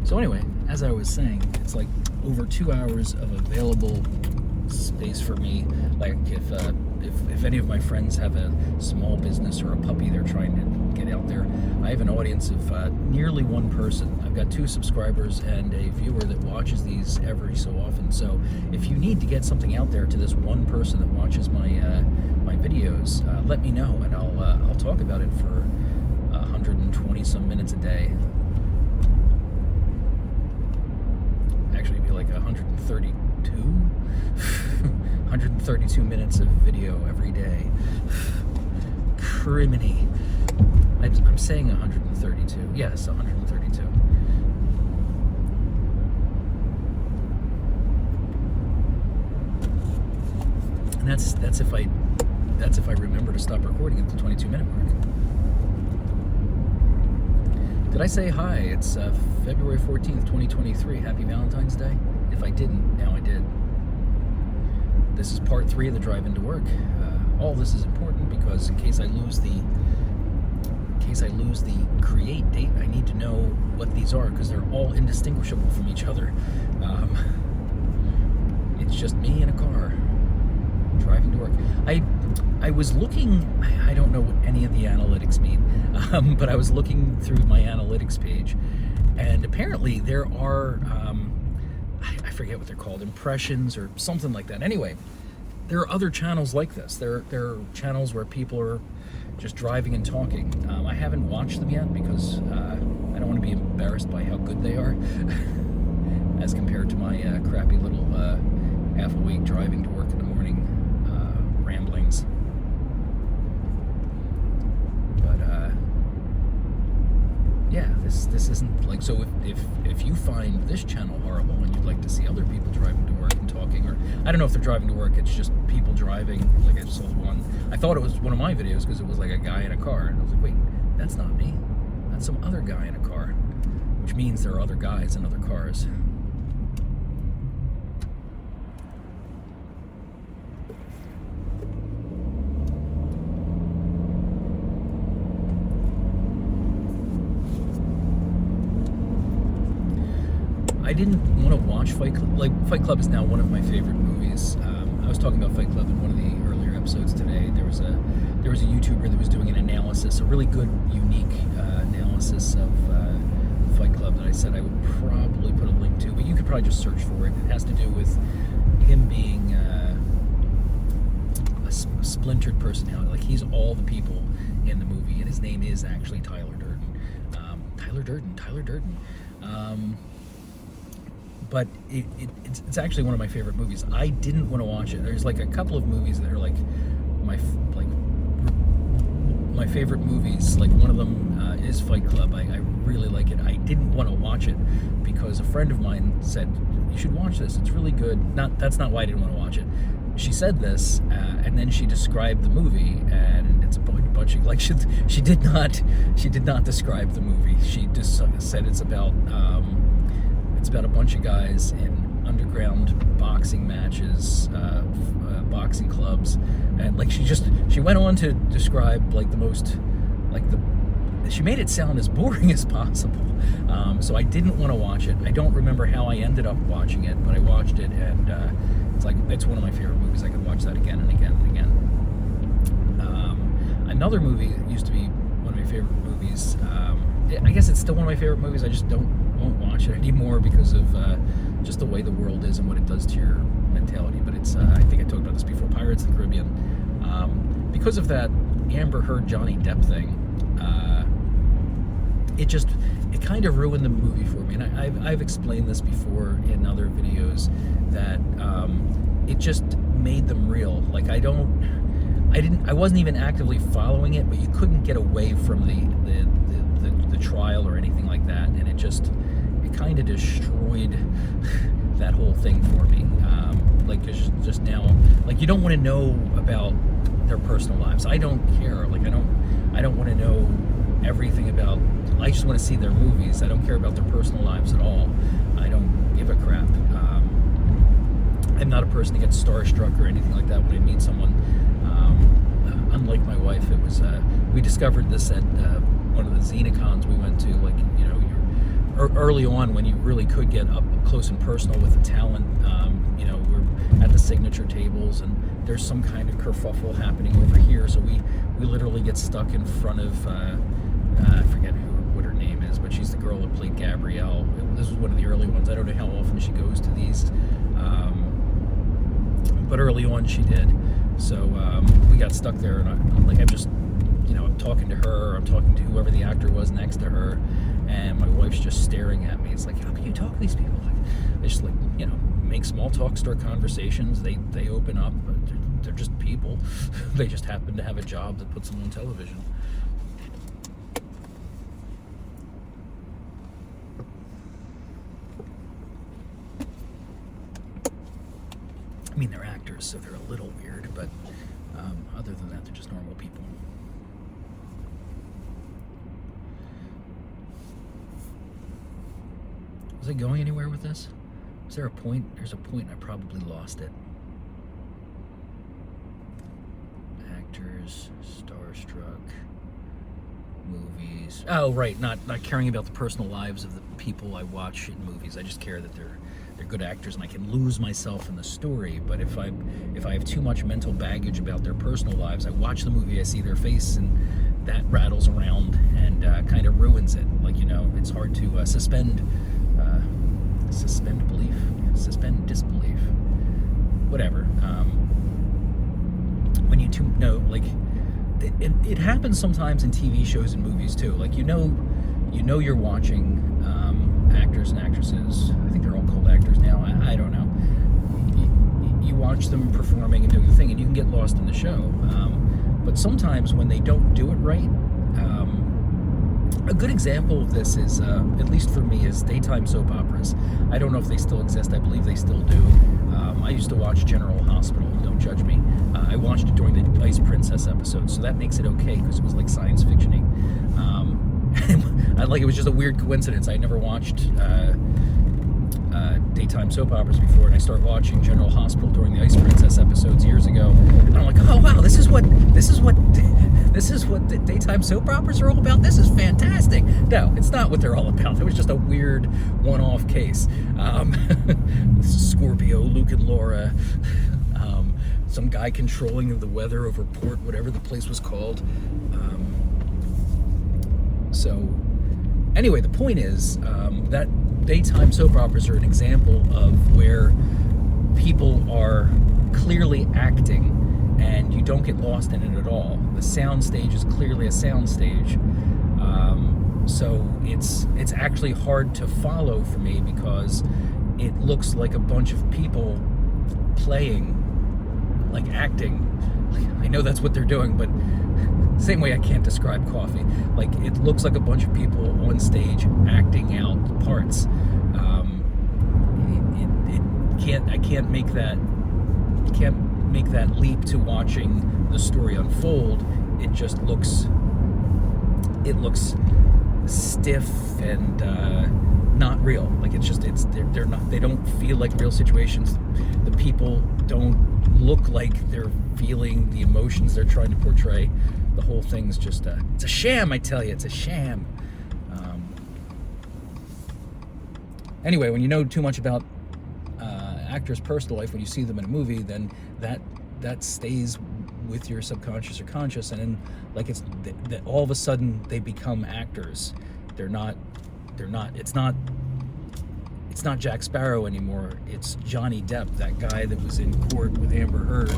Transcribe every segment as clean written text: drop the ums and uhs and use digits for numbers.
So anyway, as I was saying, it's like over 2 hours of available space for me. Like if any of my friends have a small business or a puppy they're trying to get out there, I have an audience of nearly one person. I've got 2 subscribers and a viewer that watches these every so often. So if you need to get something out there to this one person that watches my my videos, let me know, and I'll talk about it for 120 some minutes a day. Actually, it'd be like 132. 132 minutes of video every day. Criminy. I'm saying 132. Yes, 132. And that's if I remember to stop recording at the 22-minute mark. Did I say hi? It's February 14th, 2023. Happy Valentine's Day. If I didn't, now I did. This is part 3 of the drive into work. All this is important because in case I lose the create date, I need to know what these are because they're all indistinguishable from each other. It's just me in a car driving to work. I was looking. I don't know what any of the analytics mean, but I was looking through my analytics page, and apparently there are. I forget what they're called, impressions or something like that. Anyway, there are other channels like this. There are channels where people are just driving and talking. I haven't watched them yet because I don't want to be embarrassed by how good they are as compared to my crappy little half-awake driving to work in the morning ramblings. But yeah, this isn't like, so if you find this channel horrible and you'd like to see other people driving to work and talking, or I don't know if they're driving to work, it's just people driving. Like I saw one, I thought it was one of my videos because it was like a guy in a car, and I was like, wait, that's not me, that's some other guy in a car, which means there are other guys in other cars. I didn't want to watch Fight Club. Like, Fight Club is now one of my favorite movies. I was talking about Fight Club in one of the earlier episodes today. There was a YouTuber that was doing an analysis, a really good, unique analysis of Fight Club that I said I would probably put a link to, but you could probably just search for it. It has to do with him being a splintered personality. Like, he's all the people in the movie, and his name is actually Tyler Durden. Tyler Durden. But it's actually one of my favorite movies. I didn't want to watch it. There's like a couple of movies that are like my favorite movies. Like, one of them is Fight Club. I really like it. I didn't want to watch it because a friend of mine said, you should watch this, it's really good. That's not why I didn't want to watch it. She said this, and then she described the movie, and it's a bunch of, like, she did not describe the movie. She just said it's about a bunch of guys in underground boxing matches, boxing clubs, and like she went on to describe like the most, she made it sound as boring as possible. So I didn't want to watch it. I don't remember how I ended up watching it, but I watched it, and it's one of my favorite movies. I could watch that again and again and again. Another movie that used to be one of my favorite movies. I guess it's still one of my favorite movies. I just won't watch it anymore because of just the way the world is and what it does to your mentality. But it's I think I talked about this before, Pirates of the Caribbean. Because of that Amber Heard Johnny Depp thing, it kind of ruined the movie for me. And I've explained this before in other videos that it just made them real. Like, I wasn't even actively following it, but you couldn't get away from the trial or anything like that, and it kind of destroyed that whole thing for me. Like, just now, like, you don't want to know about their personal lives. I don't care. Like, I don't want to know everything about. I just want to see their movies. I don't care about their personal lives at all. I don't give a crap. I'm not a person to get starstruck or anything like that when I meet someone. Unlike my wife, it was we discovered this at one of the Xenacons we went to. Like, you know, early on when you really could get up close and personal with the talent. We're at the signature tables, and there's some kind of kerfuffle happening over here. So we literally get stuck in front of I forget what her name is, but she's the girl that played Gabrielle. This was one of the early ones. I don't know how often she goes to these, but early on she did. So we got stuck there, and I'm just, I'm talking to her, I'm talking to whoever the actor was next to her, and my wife's just staring at me. It's like, how can you talk to these people? They just make small talk, start conversations. They open up, but they're just people. They just happen to have a job that puts them on television. I mean, they're actors, so they're a little weird, but other than that, they're just normal people. Was I going anywhere with this? Is there a point? There's a point. I probably lost it. Actors, starstruck, movies. Oh, right. Not caring about the personal lives of the people I watch in movies. I just care that they're good actors, and I can lose myself in the story. But if I have too much mental baggage about their personal lives, I watch the movie, I see their face, and that rattles around and kind of ruins it. It's hard to suspend belief, suspend disbelief, whatever. When you it happens sometimes in TV shows and movies too. You're watching actors and actresses. I think they're all called actors now. I don't know. You watch them performing and doing the thing, and you can get lost in the show. But sometimes when they don't do it right, a good example of this is, at least for me, is daytime soap operas. I don't know if they still exist. I believe they still do. I used to watch General Hospital. Don't judge me. I watched it during the Ice Princess episode, so that makes it okay because it was like science fictioning. It was just a weird coincidence. I never watched daytime soap operas before, and I started watching General Hospital during the Ice Princess episodes years ago, and I'm like, oh wow, this is what the daytime soap operas are all about. This is fantastic. No, it's not what they're all about. It was just a weird one-off case. Scorpio, Luke and Laura, some guy controlling the weather over Port, whatever the place was called. So anyway, the point is that daytime soap operas are an example of where people are clearly acting and you don't get lost in it at all. The sound stage is clearly a sound stage. So it's actually hard to follow for me because it looks like a bunch of people playing, like acting. I know that's what they're doing, but same way I can't describe coffee. Like, it looks like a bunch of people on stage acting out parts. I can't make that leap to watching the story unfold. It just looks stiff and not real. Like, they don't feel like real situations. The people don't look like they're feeling the emotions they're trying to portray. The whole thing's just it's a sham, I tell you. It's a sham. Anyway, when you know too much about actors' personal life, when you see them in a movie, then that stays with your subconscious or conscious, and then that all of a sudden they become actors. It's not Jack Sparrow anymore. It's Johnny Depp, that guy that was in court with Amber Heard,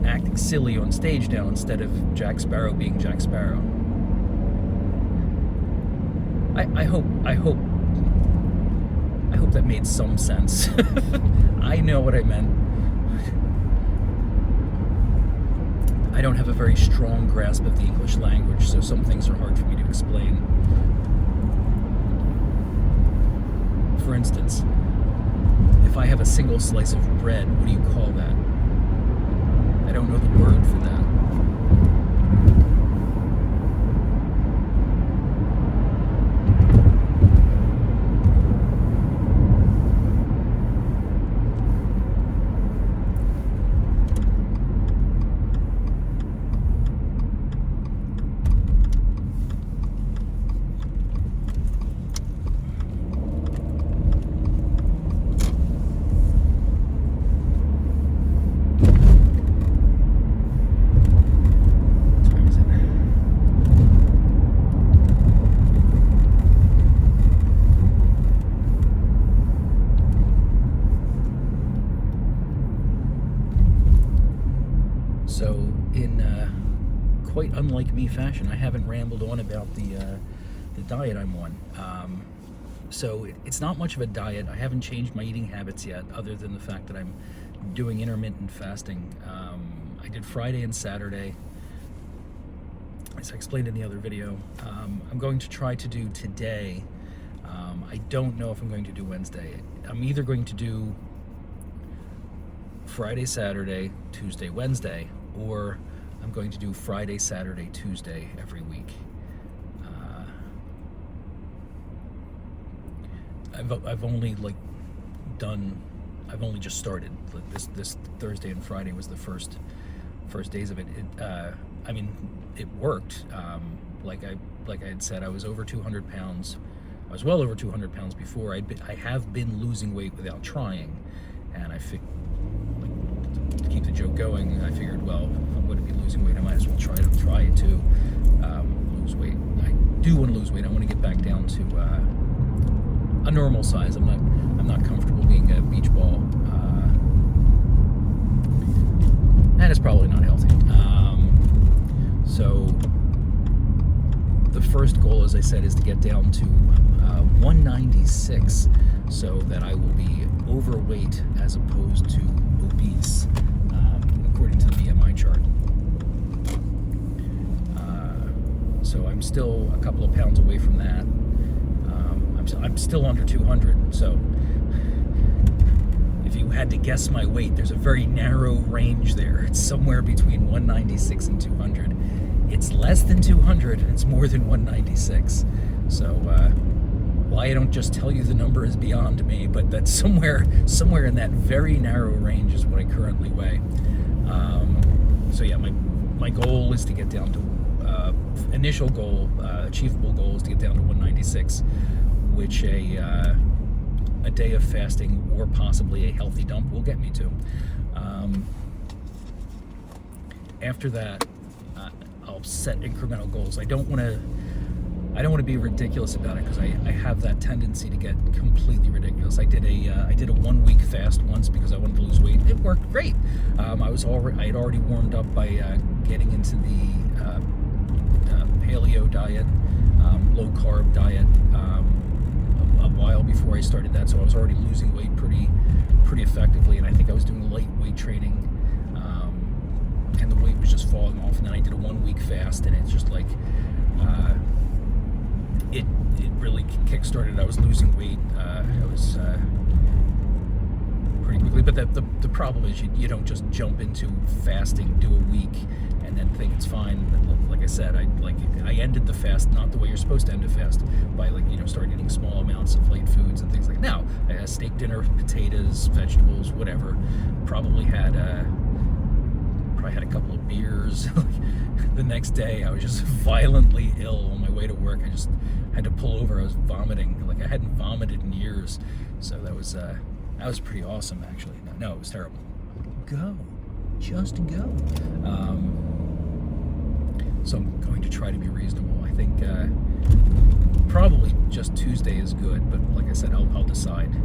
acting silly on stage now instead of Jack Sparrow being Jack Sparrow. I hope that made some sense. I know what I meant. I don't have a very strong grasp of the English language, so some things are hard for me to explain. For instance, if I have a single slice of bread, what do you call that? I don't know the word for that. in quite unlike me fashion, I haven't rambled on about the diet I'm on. So it's not much of a diet. I haven't changed my eating habits yet, other than the fact that I'm doing intermittent fasting. I did Friday and Saturday, as I explained in the other video. I'm going to try to do today. I don't know if I'm going to do Wednesday. I'm either going to do Friday, Saturday, Tuesday, Wednesday, or I'm going to do Friday, Saturday, Tuesday every week. I've only I've only just started. This Thursday and Friday was the first days of it. I mean, it worked. Like I had said, I was over 200 pounds. I was well over 200 pounds before. I have been losing weight without trying, and to keep the joke going, I figured, well, if I'm going to be losing weight, I might as well try it too. Lose weight. I do want to lose weight. I want to get back down to a normal size. I'm not comfortable being a beach ball, and it's probably not healthy. So the first goal, as I said, is to get down to 196, so that I will be overweight as opposed to obese, according to the BMI chart. So I'm still a couple of pounds away from that. I'm still under 200, so if you had to guess my weight, there's a very narrow range there. It's somewhere between 196 and 200. It's less than 200, it's more than 196. So why I don't just tell you the number is beyond me, but that's somewhere in that very narrow range is what I currently weigh. So yeah, my goal is to get down to initial goal, achievable goal is to get down to 196, which a day of fasting or possibly a healthy dump will get me to. After that, I'll set incremental goals. I don't want to be ridiculous about it, because I have that tendency to get completely ridiculous. I did a 1 week fast once because I wanted to lose weight. It worked great. I had already warmed up by getting into the paleo diet, low carb diet, a while before I started that. So I was already losing weight pretty effectively, and I think I was doing light weight training, and the weight was just falling off. And then I did a 1 week fast, and it's just like it really kick-started. I was losing weight. I was pretty quickly, but the problem is you don't just jump into fasting, do a week, and then think it's fine. Like I said, I ended the fast not the way you're supposed to end a fast, by start eating small amounts of light foods and things like that. Now I had a steak dinner, potatoes, vegetables, whatever. Probably had a couple of beers. The next day I was just violently ill on my way to work. I just had to pull over. I was vomiting. Like I hadn't vomited in years. So that was pretty awesome, actually. No, it was terrible. Just go. So I'm going to try to be reasonable. I think probably just Tuesday is good, but like I said, I'll decide.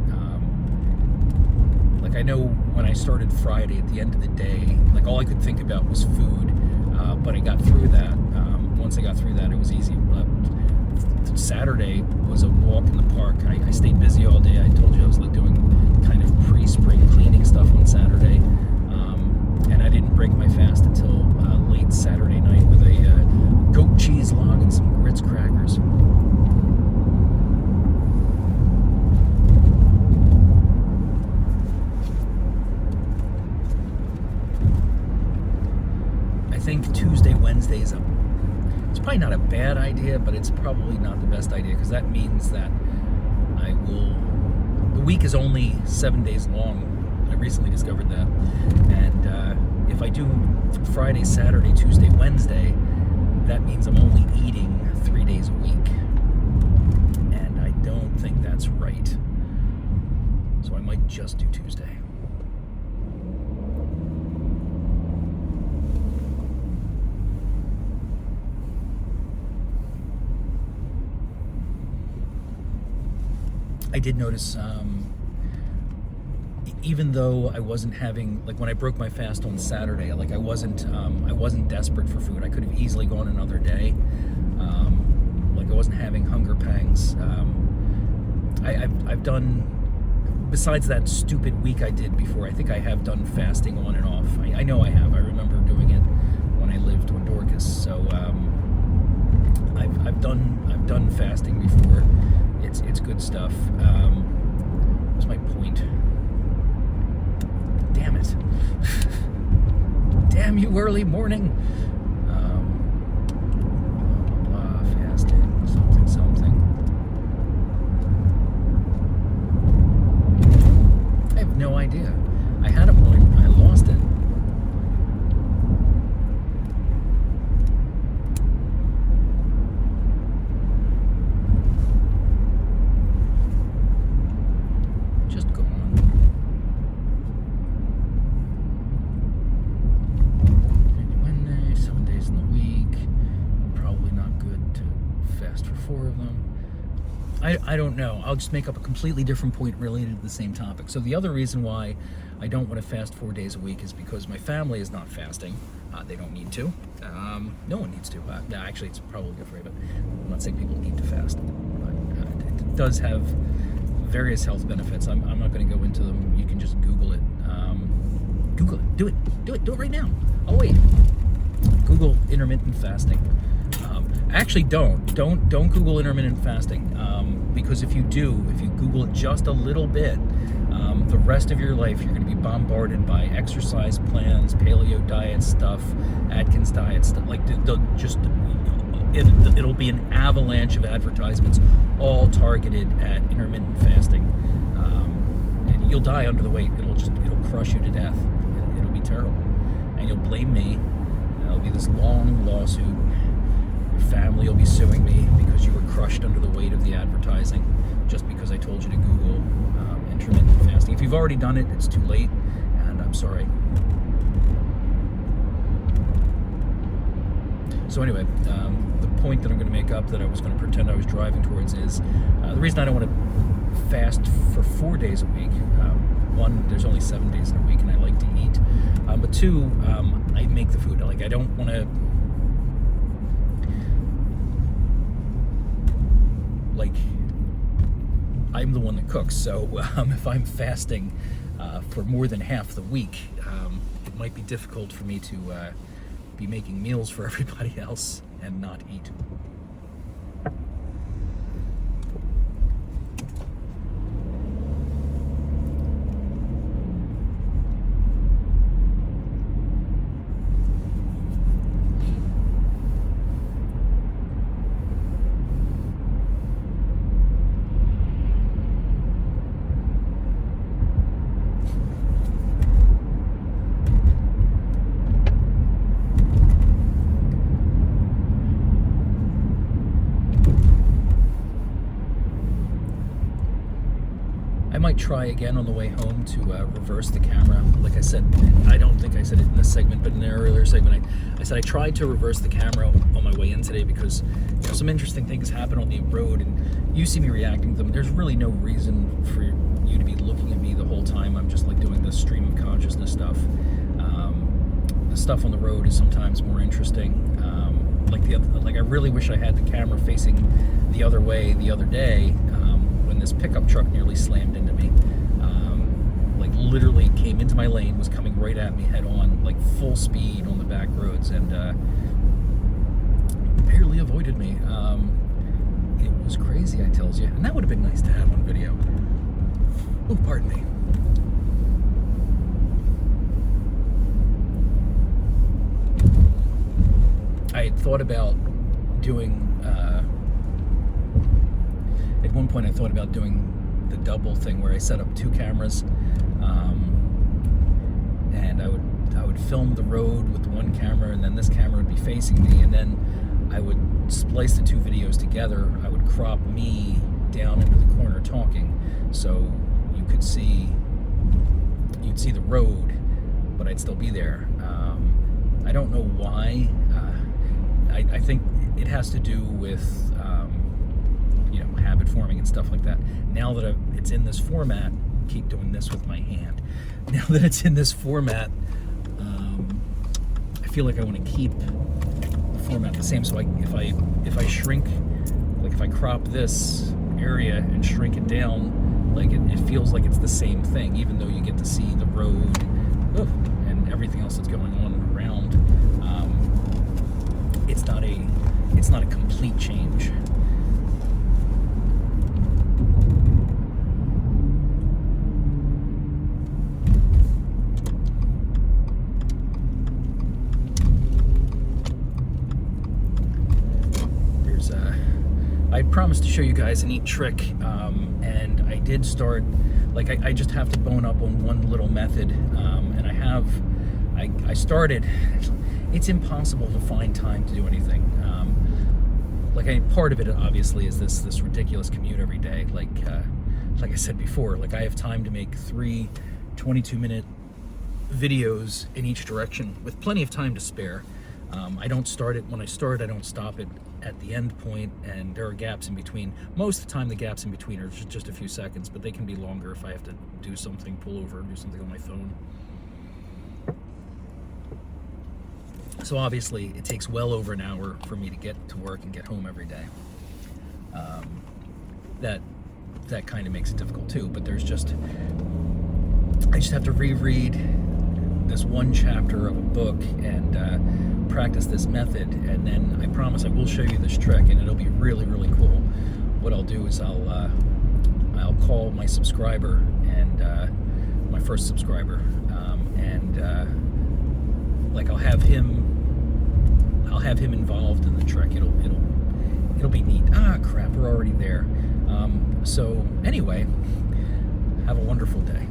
Like I know when I started Friday, at the end of the day, like all I could think about was food, but I got through that. Once I got through that, it was easy. But Saturday was a walk in the park. I stayed busy all day. I told you I was doing kind of pre-spring cleaning stuff on Saturday, and I didn't break my fast until late Saturday night with a goat cheese log and some Ritz crackers. I think Tuesday, Wednesday is it's probably not a bad idea, but it's probably not the best idea, because that means that the week is only 7 days long. I recently discovered that. And if I do Friday, Saturday, Tuesday, Wednesday, that means I'm only eating 3 days a week. And I don't think that's right. So I might just do Tuesday. I did notice even though I wasn't having, like when I broke my fast on Saturday, like I wasn't desperate for food. I could have easily gone another day. Like I wasn't having hunger pangs. I've done, besides that stupid week I did before, I think I have done fasting on and off. I know I have. I remember doing it when I lived on Dorcas. So I've done fasting before. It's good stuff. What's my point? Damn it! Damn you, early morning. Blah, blah, fasting, something. I have no idea. I had a point. I lost it. Just go on. Wednesday, 7 days in the week. Probably not good to fast for 4 of them. I don't know. I'll just make up a completely different point related to the same topic. So the other reason why I don't want to fast 4 days a week is because my family is not fasting. They don't need to. No one needs to. Actually, it's probably good for you, but I'm not saying people need to fast. It does have various health benefits. I'm not going to go into them. You can just Google it. Google it. Do it right now. I'll wait. Google intermittent fasting. Actually, don't Google intermittent fasting, because if you Google it just a little bit, the rest of your life you're going to be bombarded by exercise plans, paleo diet stuff, Atkins diet stuff. Like it'll be an avalanche of advertisements, all targeted at intermittent fasting, and you'll die under the weight. It'll crush you to death. It'll be terrible, and you'll blame me. It'll be this long lawsuit. Your family will be suing me because you were crushed under the weight of the advertising just because I told you to Google intermittent fasting. If you've already done it, it's too late, and I'm sorry. So anyway, the point that I'm going to make up that I was going to pretend I was driving towards is the reason I don't want to fast for 4 days a week. One, there's only 7 days in a week, and I like to eat. But two, I make the food. Like I don't want to. Like, I'm the one that cooks, so if I'm fasting for more than half the week, it might be difficult for me to be making meals for everybody else and not eat. I might try again on the way home to reverse the camera. Like I said, I don't think I said it in this segment, but in an earlier segment, I said I tried to reverse the camera on my way in today because some interesting things happen on the road, and you see me reacting to them. There's really no reason for you to be looking at me the whole time. I'm just like doing this stream of consciousness stuff. The stuff on the road is sometimes more interesting. Like I really wish I had the camera facing the other way the other day. When this pickup truck nearly slammed into me, like literally came into my lane, was coming right at me head on, like full speed on the back roads, and barely avoided me. It was crazy, I tells you, and that would have been nice to have on video. Oh, pardon me. I had thought about doing. At one point I thought about doing the double thing where I set up 2 cameras, and I would film the road with one camera, and then this camera would be facing me, and then I would splice the 2 videos together. I would crop me down into the corner talking, so you'd see the road, but I'd still be there. I don't know why. I think it has to do with habit forming and stuff like that. Now that it's in this format, keep doing this with my hand. Now that it's in this format, I feel like I want to keep the format the same. So if I shrink, like if I crop this area and shrink it down, like it feels like it's the same thing, even though you get to see the road and everything else that's going on around. It's not a complete change. I promised to show you guys a neat trick, and I did start, like I just have to bone up on one little method, and I started. It's impossible to find time to do anything. Part of it obviously is this ridiculous commute every day. Like I said before, like I have time to make 3 22-minute videos in each direction with plenty of time to spare. I don't start it when I start. I don't stop it at the end point, and there are gaps in between. Most of the time the gaps in between are just a few seconds, but they can be longer if I have to do something, pull over, do something on my phone. So obviously it takes well over an hour for me to get to work and get home every day. That kind of makes it difficult too, but I just have to reread this one chapter of a book and practice this method, and then I promise I will show you this trick, and it'll be really, really cool. What I'll do is I'll call my subscriber, and my first subscriber, like I'll have him involved in the trick. It'll be neat. Ah, crap, we're already there. So anyway, have a wonderful day.